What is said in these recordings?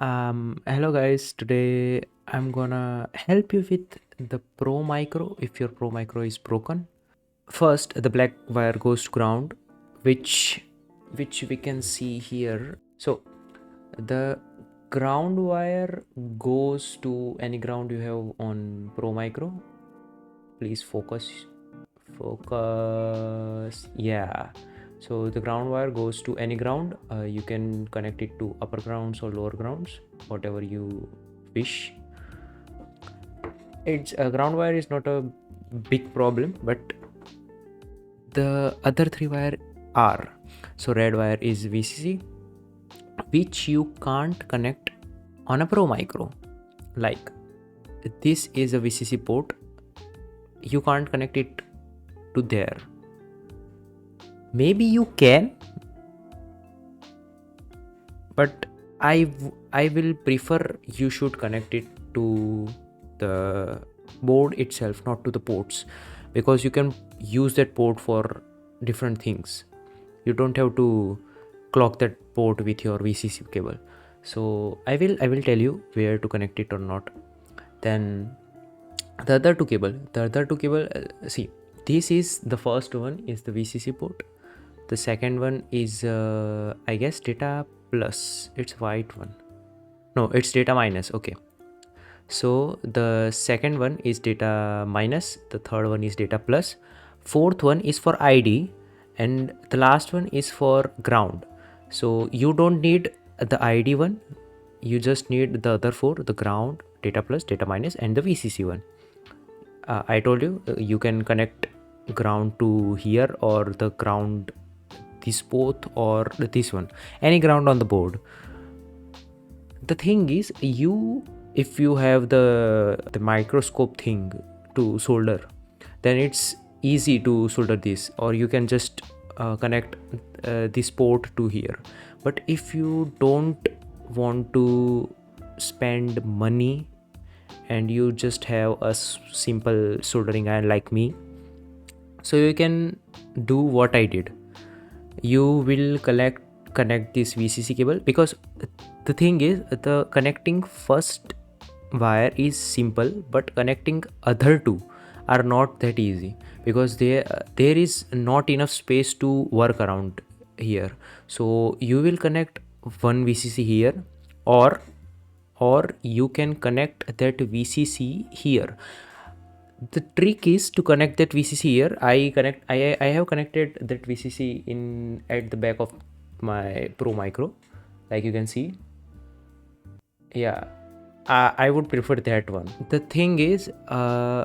Hello guys, today I'm gonna help you with the Pro Micro if your Pro Micro is broken. First, the black wire goes to ground, which we can see here. So the ground wire goes to any ground you have on Pro Micro. Please focus. Yeah. So the ground wire goes to any ground. You can connect it to upper grounds or lower grounds, whatever you wish. It's ground wire is not a big problem, but the other three wire are. So red wire is VCC, which you can't connect on a Pro Micro. Like this is a VCC port, you can't connect it to there. Maybe you can, but I will prefer you should connect it to the board itself, not to the ports, because you can use that port for different things. You don't have to clock that port with your VCC cable. So I will tell you where to connect it or not. Then the other two cable, see, this is the first one is the VCC port. The second one is I guess data plus. It's white one. No, it's data minus. Okay. So the second one is data minus. The third one is data plus. Fourth one is for ID, and the last one is for ground. So you don't need the ID one. You just need the other four: the ground, data plus, data minus, and the VCC one. I told you you can connect ground to here or the ground this both or this one, any ground on the board. The thing is, if you have the microscope thing to solder, then it's easy to solder this, or you can just connect this port to here. But if you don't want to spend money and you just have a simple soldering iron like me, so you can do what I did. You will connect this VCC cable, because the thing is, the connecting first wire is simple, but connecting other two are not that easy, because there is not enough space to work around here. So you will connect one VCC here, or you can connect that VCC here. The trick is to connect that VCC here. I have connected that VCC in at the back of my Pro Micro, like you can see. Yeah, I would prefer that one. The thing is, my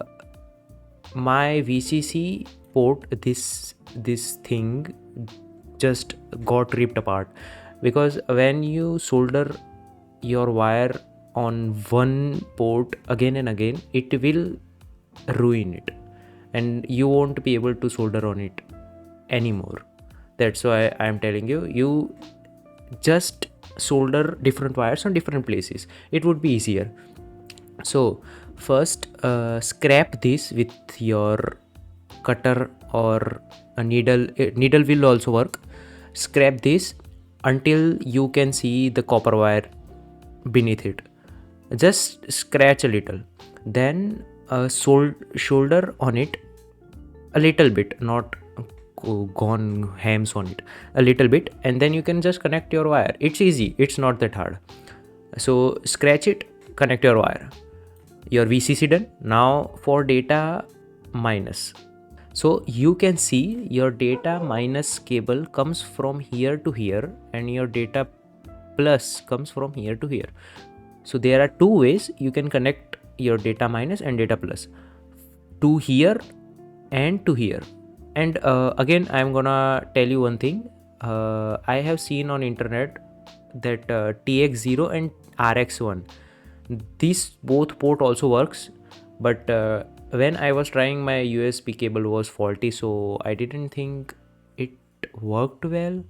VCC port, this thing just got ripped apart, because when you solder your wire on one port again and again, it will ruin it, and you won't be able to solder on it anymore. That's why I'm telling you, you just solder different wires on different places. It would be easier. So first, scrap this with your cutter or a needle. Needle will also work. Scrap this until you can see the copper wire beneath it. Just scratch a little, then shoulder on it a little bit, not gone hams on it, a little bit, and then you can just connect your wire. It's easy, it's not that hard. So scratch it, connect your wire, your VCC done. Now for data minus, so you can see your data minus cable comes from here to here, and your data plus comes from here to here. So there are two ways you can connect your data minus and data plus, to here and to here. And again, I'm gonna tell you one thing. I have seen on internet that TX0 and RX1, this both port also works, but when I was trying, my USB cable was faulty, so I didn't think it worked well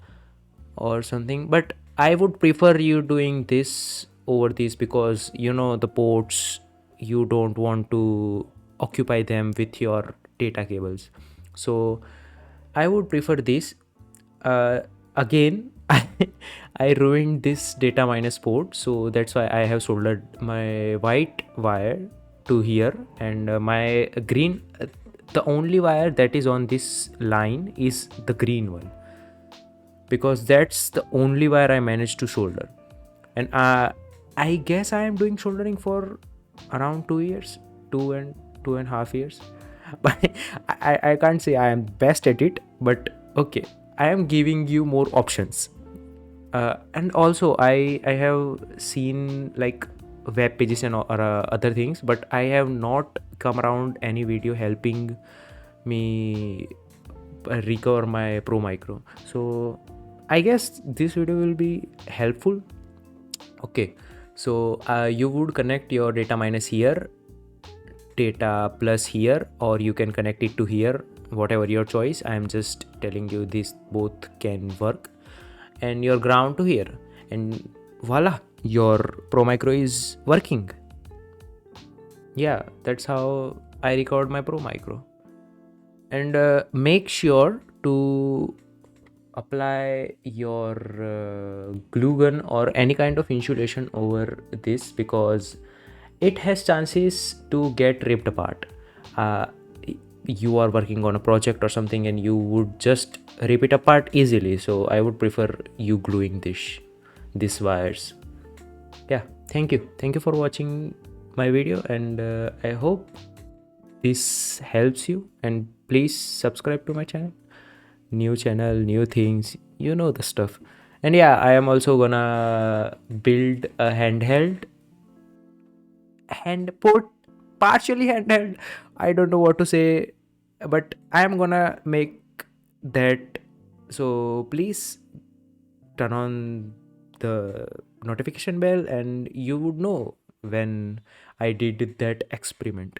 or something. But I would prefer you doing this over this, because the ports, you don't want to occupy them with your data cables. So I would prefer this. Again, I, I ruined this data minus port, so that's why I have soldered my white wire to here, and my green, the only wire that is on this line is the green one, because that's the only wire I managed to solder. And I guess I am doing soldering for around 2 years, 2.5 years. But I can't say I am best at it, but okay, I am giving you more options. And also I have seen like web pages and other things, but I have not come around any video helping me recover my Pro Micro. So I guess this video will be helpful. Okay, so you would connect your data minus here, data plus here, or you can connect it to here, whatever your choice. I am just telling you this both can work. And your ground to here, and voila, your Pro Micro is working. Yeah, that's how I record my Pro Micro. And make sure to apply your glue gun or any kind of insulation over this, because it has chances to get ripped apart. uh, you are working on a project or something and you would just rip it apart easily, so I would prefer you gluing these wires. Yeah, thank you for watching my video, and I hope this helps you, and please subscribe to my channel. New channel, new things, you know the stuff. And yeah, I am also gonna build a hand port partially handheld, I don't know what to say, but I am gonna make that. So please turn on the notification bell and you would know when I did that experiment.